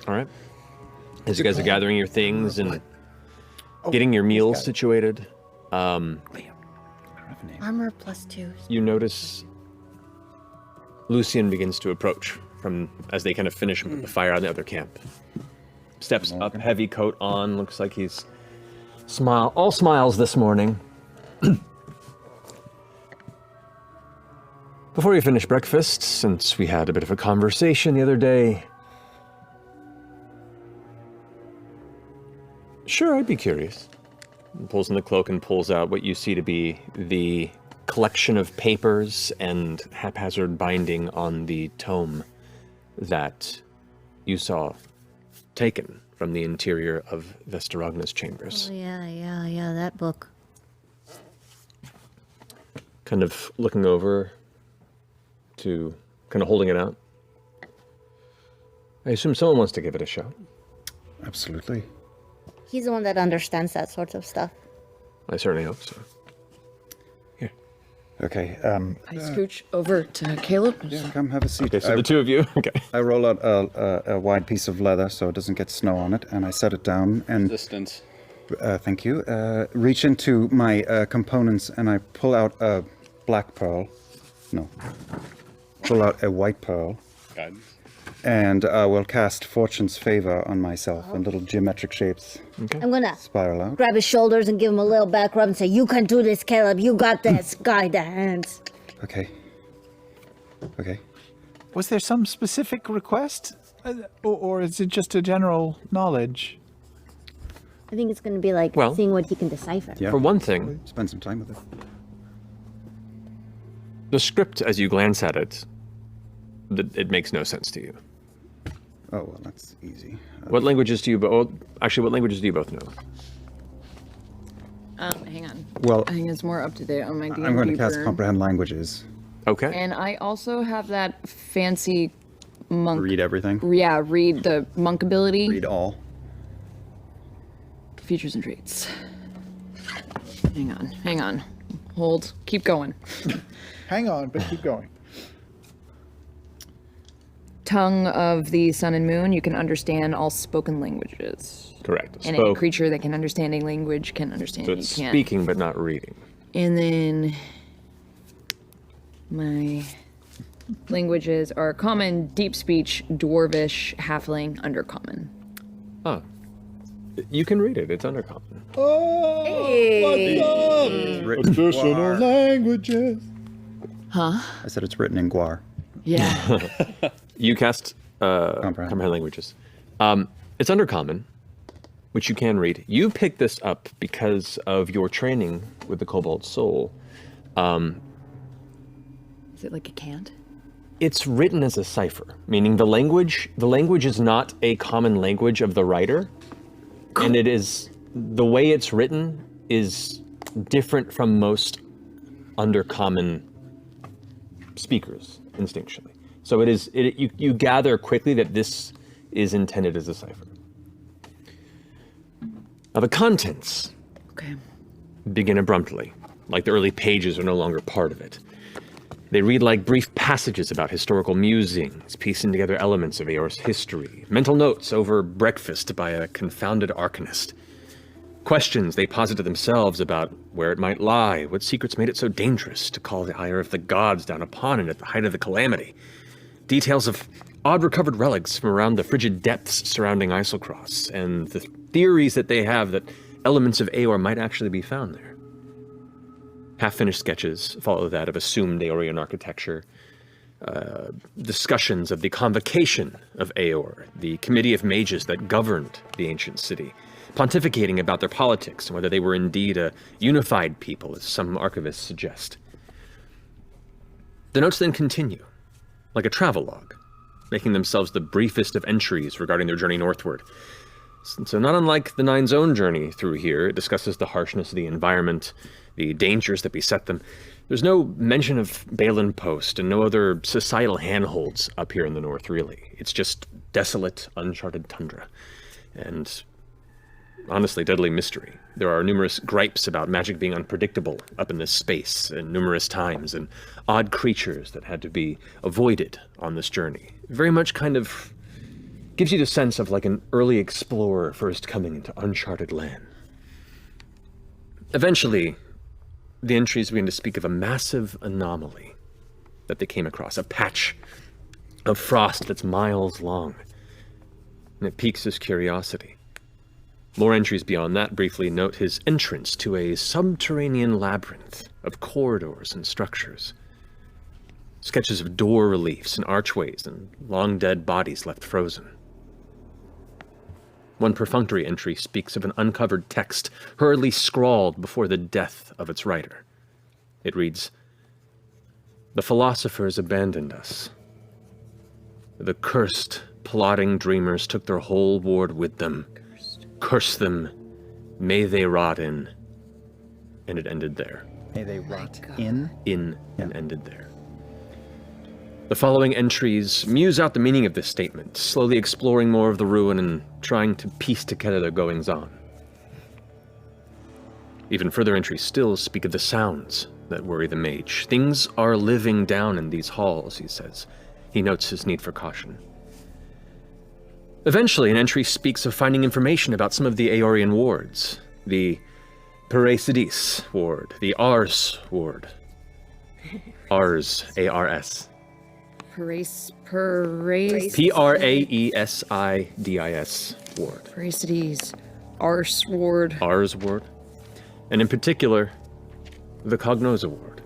All right. As you guys are gathering your things and getting your meals situated, Armor +2. you notice Lucian begins to approach from as they kind of finish with the fire on the other camp. Steps up, heavy coat on, looks like he's all smiles this morning. Before you finish breakfast, since we had a bit of a conversation the other day, sure, I'd be curious. He pulls in the cloak and pulls out what you see to be the collection of papers and haphazard binding on the tome that you saw taken from the interior of Vestaragna's chambers. Oh, yeah, that book. Kind of looking over to, kind of holding it out. I assume someone wants to give it a shot. Absolutely. He's the one that understands that sort of stuff. I certainly hope so. Here. Okay. I scooch over to Caleb. Yeah, come have a seat. Okay, so the two of you. Okay. I roll out a wide piece of leather so it doesn't get snow on it, and I set it down and... Distance. Thank you. Reach into my components and I pull out a black pearl. No. Pull out a white pearl. Guidance. And I will cast Fortune's Favor on myself in little geometric shapes. Okay. I'm gonna Spiral out. grab his shoulders and give him a little back rub and say, "You can do this, Caleb. You got this. Guide the hands." Okay. Okay. Was there some specific request? Or is it just a general knowledge? I think it's gonna be like Well, seeing what he can decipher. Yeah. For one thing, Spend some time with it. the script, as you glance at it, it makes no sense to you. Oh, well, that's easy. What languages do you both... Actually, what languages do you both know? Hang on. Well, I think it's more up to date on my D&D I'm going to cast burn. Comprehend Languages. Okay. And I also have that fancy monk. Read everything. Yeah, read the monk ability. Read all. Features and traits. Hang on. Hold. Keep going. Hang on, but keep going. Tongue of the sun and moon, you can understand all spoken languages. Correct. And any creature that can understand a language can understand So it. it's You can't. speaking but not reading. And then my languages are common, deep speech, dwarvish, halfling, undercommon. Oh. You can read it. It's undercommon. It's written in Guar. languages. Huh? I said it's written in Guar. Yeah. You cast Comprehend. Comprehend Languages. It's undercommon, which you can read. You picked this up because of your training with the Cobalt Soul. Is it like a can't? It's written as a cipher, meaning the language is not a common language of the writer, and it is, the way it's written is different from most undercommon speakers, instinctually. So you gather quickly that this is intended as a cipher. Now the contents Okay. begin abruptly, like the early pages are no longer part of it. They read like brief passages about historical musings, piecing together elements of Eor's history, mental notes over breakfast by a confounded arcanist. Questions they posit to themselves about where it might lie, what secrets made it so dangerous to call the ire of the gods down upon it at the height of the calamity. Details of odd recovered relics from around the frigid depths surrounding Islecross, and the theories that they have that elements of Eor might actually be found there. Half-finished sketches follow that of assumed Eorian architecture, discussions of the convocation of Eor, the committee of mages that governed the ancient city, pontificating about their politics and whether they were indeed a unified people, as some archivists suggest. The notes then continue, like a travelogue, making themselves the briefest of entries regarding their journey northward. So not unlike the Nine's own journey through here, it discusses the harshness of the environment, the dangers that beset them. There's no mention of Balin Post and no other societal handholds up here in the north, really. It's just desolate, uncharted tundra. And honestly, deadly mystery. There are numerous gripes about magic being unpredictable up in this space, and numerous times, and odd creatures that had to be avoided on this journey. Very much kind of Gives you the sense of like an early explorer first coming into uncharted land. Eventually, the entries begin to speak of a massive anomaly that they came across, a patch of frost that's miles long, and it piques his curiosity. More entries beyond that briefly note his entrance to a subterranean labyrinth of corridors and structures. Sketches of door reliefs and archways and long-dead bodies left frozen. One perfunctory entry speaks of an uncovered text hurriedly scrawled before the death of its writer. It reads, "The philosophers abandoned us. The cursed, plotting dreamers took their whole ward with them. Curse them, may they rot in." And it ended there. May they rot in? And ended there. The following entries muse out the meaning of this statement, slowly exploring more of the ruin and trying to piece together their goings-on. Even further entries still speak of the sounds that worry the mage. Things are living down in these halls, he says. He notes his need for caution. Eventually, an entry speaks of finding information about some of the Aeorian wards. The Paraisidis ward, the Ars ward. Ars, A-R-S. Parace. P-R-A-E-S-I-D-I-S ward. Parasites. Arse ward. Ars ward. And in particular, the Cognosa ward.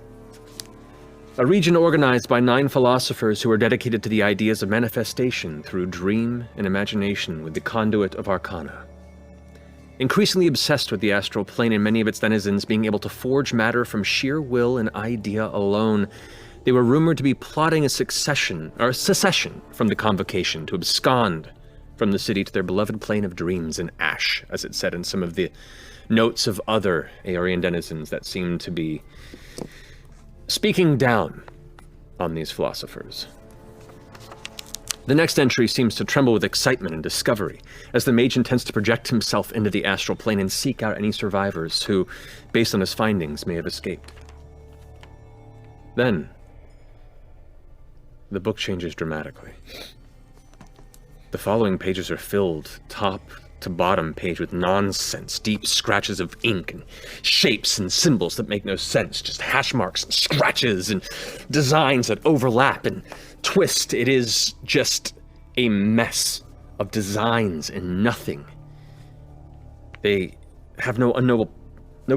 A region organized by 9 philosophers who are dedicated to the ideas of manifestation through dream and imagination with the conduit of arcana. Increasingly obsessed with the astral plane and many of its denizens being able to forge matter from sheer will and idea alone, they were rumored to be plotting a secession from the convocation to abscond from the city to their beloved plane of dreams in ash, as it said in some of the notes of other Aeorian denizens that seemed to be speaking down on these philosophers. The next entry seems to tremble with excitement and discovery, as the mage intends to project himself into the astral plane and seek out any survivors who, based on his findings, may have escaped. Then, the book changes dramatically. The following pages are filled, top to bottom page, with nonsense, deep scratches of ink and shapes and symbols that make no sense, just hash marks and scratches and designs that overlap and twist. It is just a mess of designs and nothing. They have no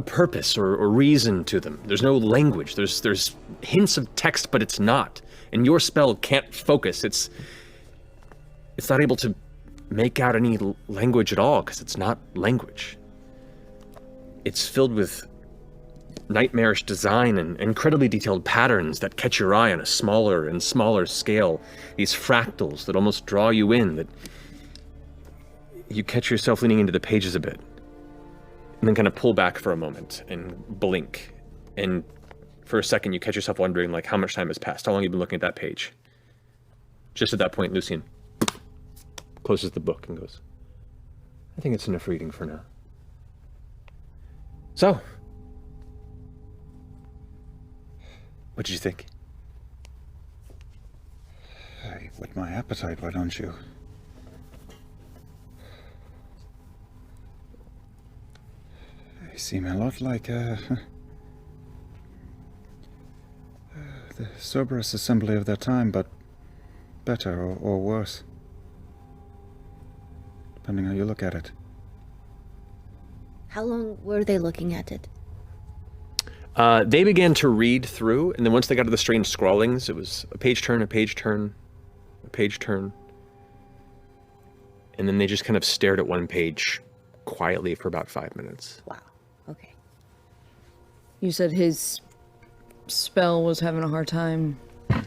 purpose or reason to them. There's no language. There's hints of text, but it's not. And your spell can't focus. It's not able to make out any language at all, because it's not language. It's filled with nightmarish design and incredibly detailed patterns that catch your eye on a smaller and smaller scale. These fractals that almost draw you in, that you catch yourself leaning into the pages a bit, and then kind of pull back for a moment and blink. And for a second, you catch yourself wondering, like, how much time has passed? How long have you been looking at that page? Just at that point, Lucian closes the book and goes, "I think it's enough reading for now." So, what did you think? Hey, whet my appetite, why don't you? They seem a lot like, the soberest assembly of their time, but better or worse, depending how you look at it. How long were they looking at it? They began to read through, and then once they got to the strange scrawlings, it was a page turn, a page turn, a page turn. And then they just kind of stared at one page quietly for about 5 minutes. Wow. Okay. You said his spell was having a hard time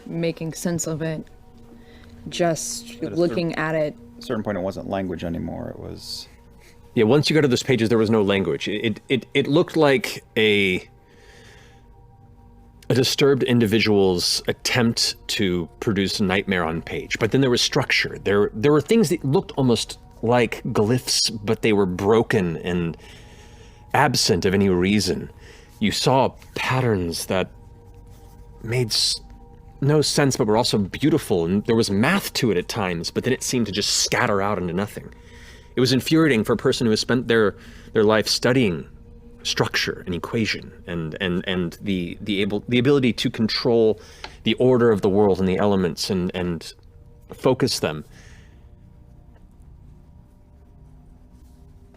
making sense of it. Just looking at it. At a certain point, it wasn't language anymore. It was... Yeah, once you got to those pages, there was no language. It looked like a disturbed individual's attempt to produce nightmare on page. But then there was structure. There were things that looked almost like glyphs, but they were broken and absent of any reason. You saw patterns that made no sense, but were also beautiful, and there was math to it at times, but then it seemed to just scatter out into nothing. It was infuriating for a person who has spent their life studying structure and equation and the ability to control the order of the world and the elements and focus them.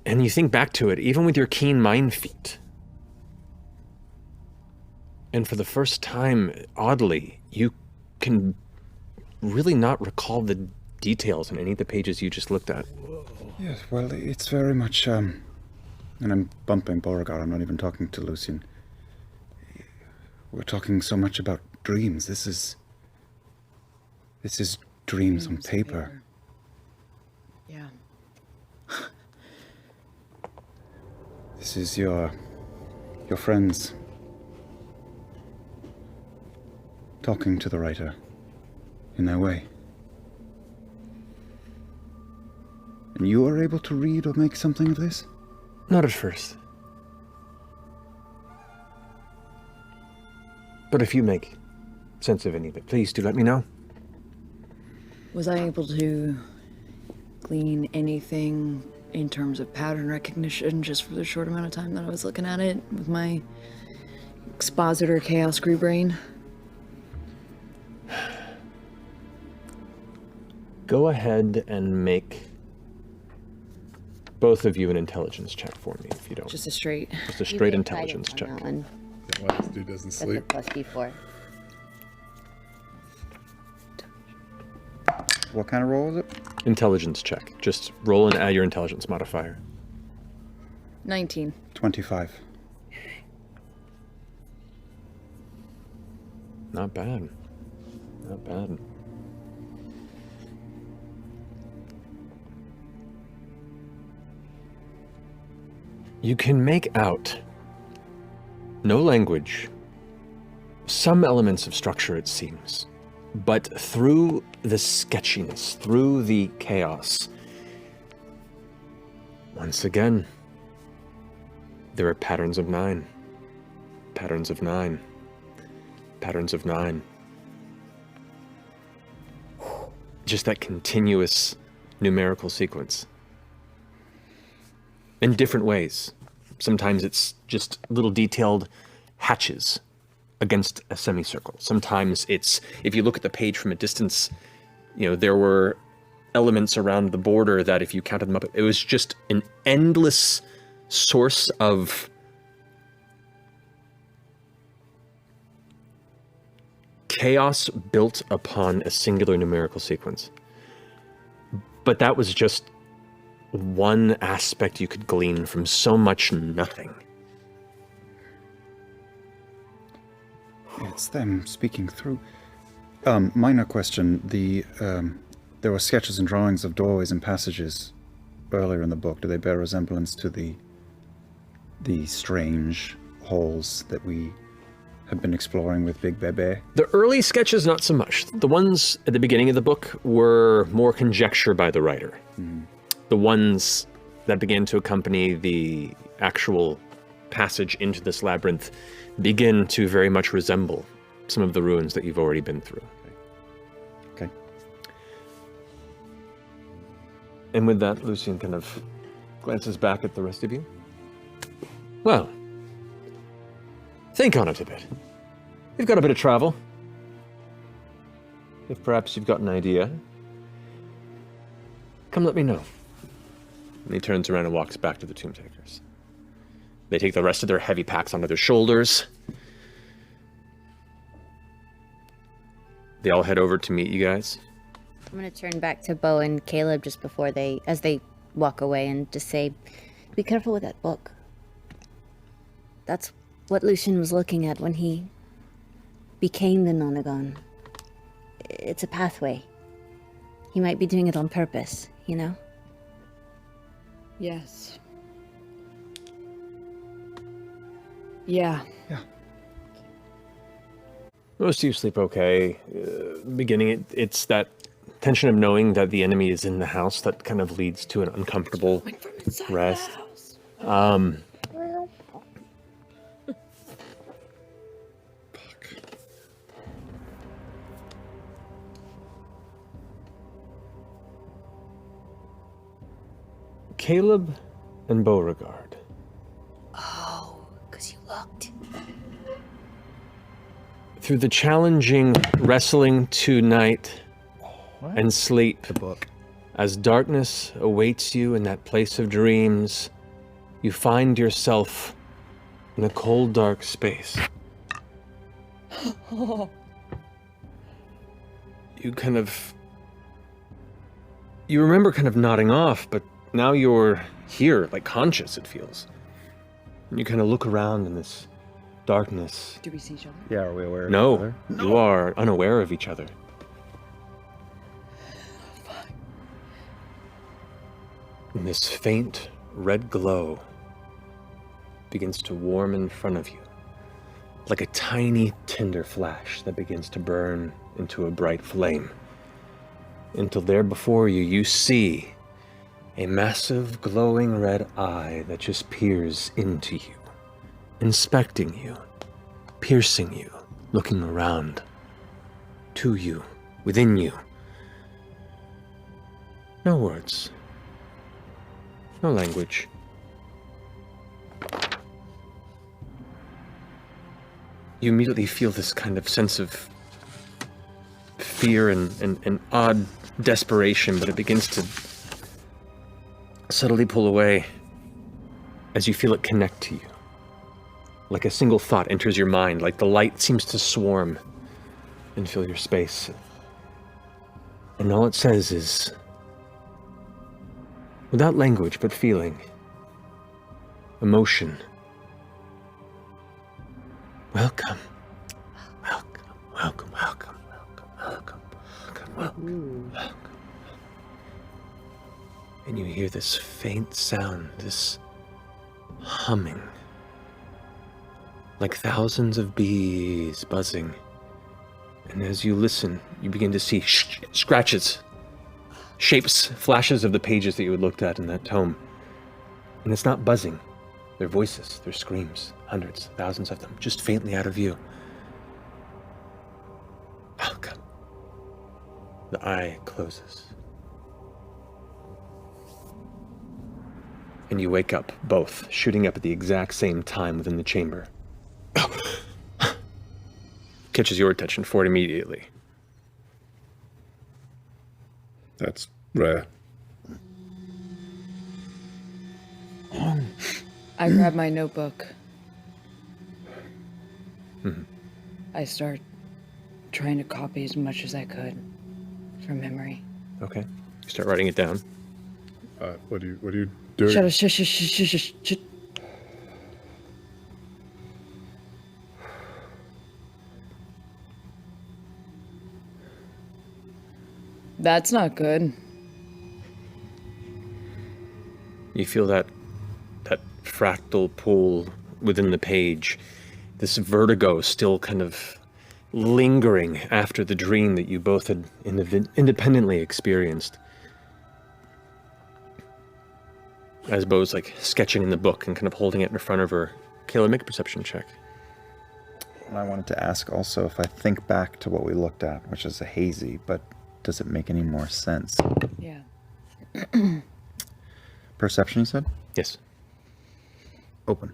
And you think back to it, even with your keen mind feat, and for the first time, oddly, you can really not recall the details in any of the pages you just looked at. Yes, well, it's very much, and I'm bumping Beauregard, I'm not even talking to Lucian. We're talking so much about dreams. This is dreams on paper. Yeah. This is your friends talking to the writer in their way. And you are able to read or make something of this? Not at first. But if you make sense of any of it, please do let me know. Was I able to glean anything in terms of pattern recognition just for the short amount of time that I was looking at it with my expositor chaos screw brain? Go ahead and make both of you an intelligence check for me, if you don't. Just a straight. Just a straight intelligence check. One. Why this dude doesn't That's a sleep. plus D4. What kind of roll is it? Intelligence check. Just roll and add your intelligence modifier. 19. 25. Not bad. Not bad. You can make out no language, some elements of structure, it seems, but through the sketchiness, through the chaos, once again, there are patterns of 9, patterns of 9, patterns of 9. Just that continuous numerical sequence. In different ways. Sometimes it's just little detailed hatches against a semicircle. Sometimes it's, if you look at the page from a distance, you know, there were elements around the border that if you counted them up, it was just an endless source of chaos built upon a singular numerical sequence. But that was just one aspect you could glean from so much nothing. It's them speaking through. Minor question. There were sketches and drawings of doorways and passages earlier in the book. Do they bear resemblance to the strange halls that we have been exploring with Big Bebe? The early sketches, not so much. The ones at the beginning of the book were more conjecture by the writer. The ones that began to accompany the actual passage into this labyrinth begin to very much resemble some of the ruins that you've already been through. Okay. And with that, Lucian kind of glances back at the rest of you. Well, think on it a bit. You've got a bit of travel. If perhaps you've got an idea, come let me know. And he turns around and walks back to the Tomb Takers. They take the rest of their heavy packs onto their shoulders. They all head over to meet you guys. I'm gonna turn back to Beau and Caleb just before as they walk away and just say, be careful with that book. That's what Lucian was looking at when he became the Nonagon. It's a pathway. He might be doing it on purpose, you know? Yes. Yeah. Most of you sleep okay. Beginning, it's that tension of knowing that the enemy is in the house that kind of leads to an uncomfortable rest. Caleb and Beauregard. Oh, because you looked. Through the challenging wrestling tonight and sleep, The book. as darkness awaits you in that place of dreams, you find yourself in a cold, dark space. You remember kind of nodding off, but now you're here, like conscious, it feels. And you kind of look around in this darkness. Do we see each other? Yeah, are we aware of each No, other? you are unaware of each other. And this faint red glow begins to warm in front of you, like a tiny tinder flash that begins to burn into a bright flame. Until there before you, you see a massive glowing red eye that just peers into you, inspecting you, piercing you, looking around, to you, within you. No words. No language. You immediately feel this kind of sense of fear and odd desperation, but it begins to subtly pull away as you feel it connect to you. Like a single thought enters your mind, like the light seems to swarm and fill your space. And all it says is, without language but feeling, emotion, welcome, welcome, welcome, welcome, welcome, welcome, welcome, welcome, welcome. And you hear this faint sound, this humming, like thousands of bees buzzing. And as you listen, you begin to see scratches, shapes, flashes of the pages that you had looked at in that tome. And it's not buzzing. They're voices, they're screams, hundreds, thousands of them, just faintly out of view. Welcome. The eye closes. And you wake up, both, shooting up at the exact same time within the chamber. Catches your attention for it immediately. That's rare. I grab my notebook. Mhm. I start trying to copy as much as I could from memory. Okay. You start writing it down. What are you doing? Shut up, shush, shush, shush, shush, shush. That's not good. You feel that fractal pull within the page, this vertigo still kind of lingering after the dream that you both had independently experienced. As Beau's like sketching in the book and kind of holding it in front of her. Kayla, make a perception check. And I wanted to ask also if I think back to what we looked at, which is a hazy, but does it make any more sense? Yeah. Perception, you said? Yes. Open.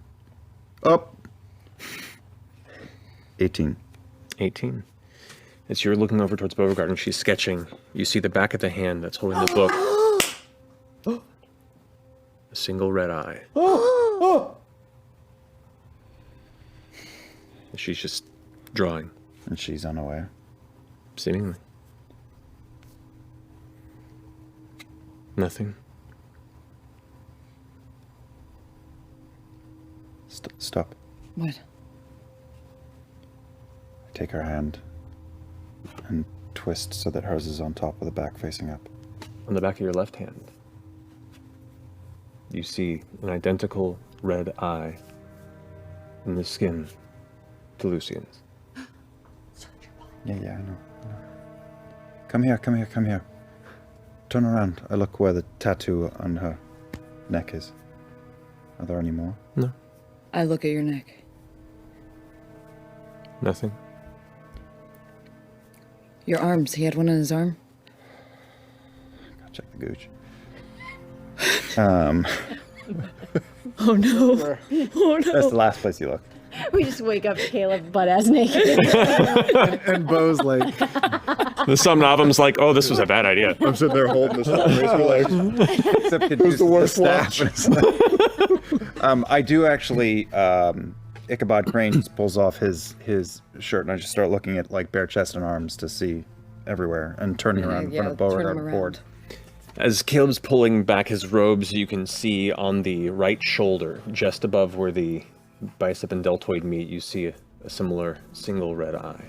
Up. 18. 18. As you're looking over towards Beauregard and she's sketching, you see the back of the hand that's holding the book. A single red eye. She's just drawing, And she's unaware. seemingly. Nothing. Stop. What? I take her hand and twist so that hers is on top with the back facing up. On the back of your left hand, you see an identical red eye in the skin to Lucian's. Yeah, I know. Come here. Turn around. I look where the tattoo on her neck is. Are there any more? No, I look at your neck. nothing. Your arms. He had one on his arm. Gotta check the gooch. Um, Oh no. Oh no. that's the last place you look. We just wake up to Caleb butt ass naked. And Beau's like, The Somnovem's like, oh, this was a bad idea. I'm sitting there holding this like, Except it was the worst watch. I do actually. Ichabod Crane just pulls off his shirt, and I just start looking at like bare chest and arms to see everywhere, and turning around in front of Beauregard board. As Caleb's pulling back his robes, you can see on the right shoulder, just above where the bicep and deltoid meet, you see a similar single red eye.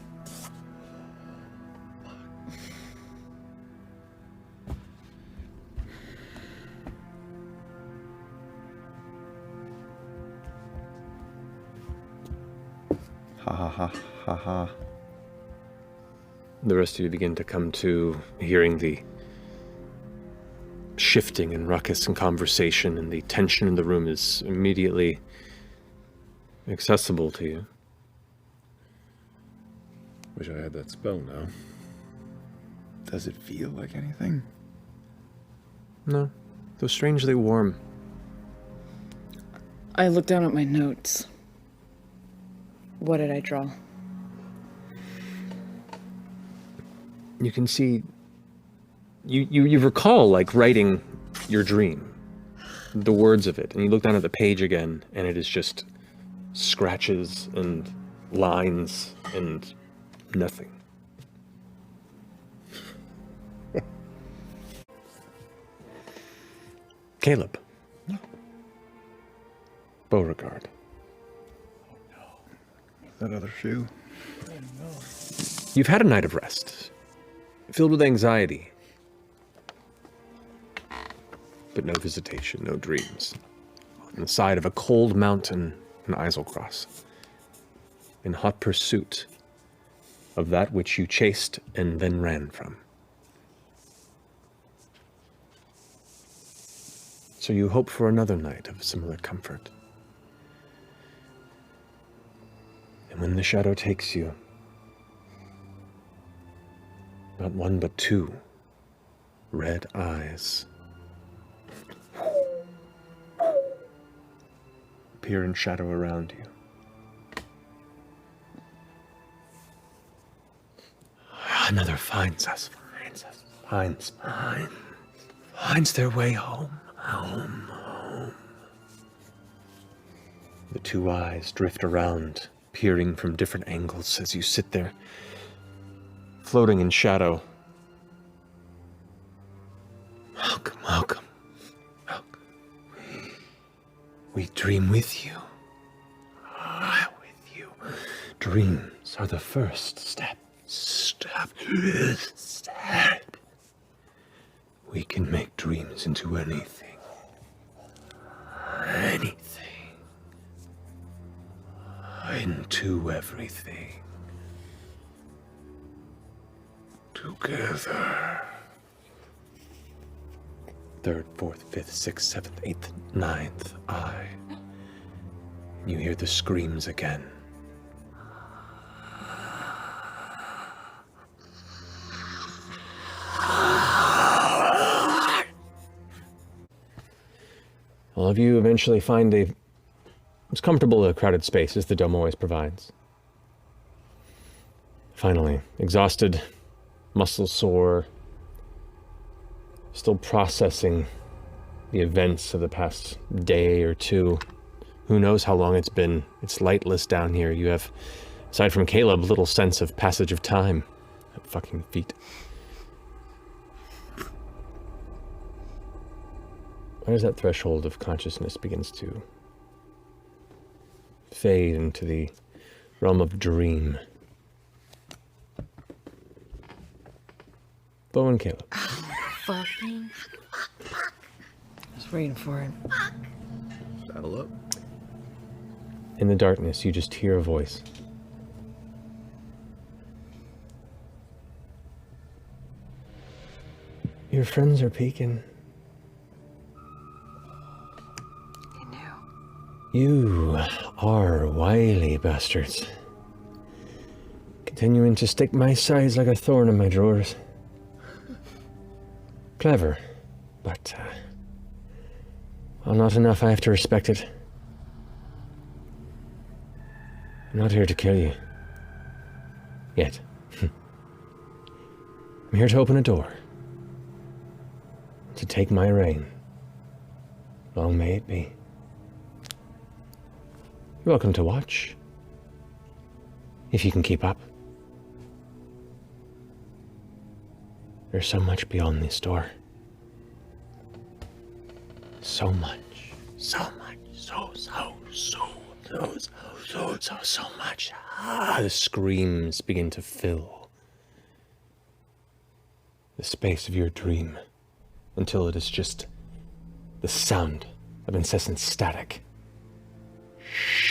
Ha ha ha ha ha. The rest of you begin to come to, hearing the shifting and ruckus and conversation, and the tension in the room is immediately accessible to you. wish I had that spell now. Does it feel like anything? No, though strangely warm. I look down at my notes. What did I draw? You can see, you recall like writing your dream, the words of it, and you look down at the page again, and it is just scratches and lines and nothing. Caleb. Beauregard. That other shoe. You've had a night of rest, filled with anxiety, but no visitation, no dreams. On the side of a cold mountain in Eiselcross, in hot pursuit of that which you chased and then ran from. So you hope for another night of similar comfort. And when the shadow takes you, not one but two red eyes appear in shadow around you. Another finds their way home. The two eyes drift around, peering from different angles as you sit there, floating in shadow. Welcome, welcome, welcome. We dream with you. With you. Dreams are the first step. Step. We can make dreams into anything. Anything. Into everything. Together. Third, fourth, fifth, sixth, seventh, eighth, ninth eye. You hear the screams again. All of you eventually find as comfortable a crowded space as the dome always provides. Finally, exhausted, muscles sore, still processing the events of the past day or two. Who knows how long it's been? It's lightless down here. You have, aside from Caleb, little sense of passage of time at fucking feet. Where does that threshold of consciousness begins to fade into the realm of dream? Beau and Caleb. Fucking. I was waiting for it. Saddle up. In the darkness, you just hear a voice. Your friends are peeking. You are wily bastards. Continuing to stick my sides like a thorn in my drawers. Clever, but Well, not enough, I have to respect it. I'm not here to kill you. Yet. I'm here to open a door. To take my reign. Long may it be. You're welcome to watch. If you can keep up. There's so much beyond this door. So much. So much. So much. The screams begin to fill the space of your dream until it is just the sound of incessant static. Shh.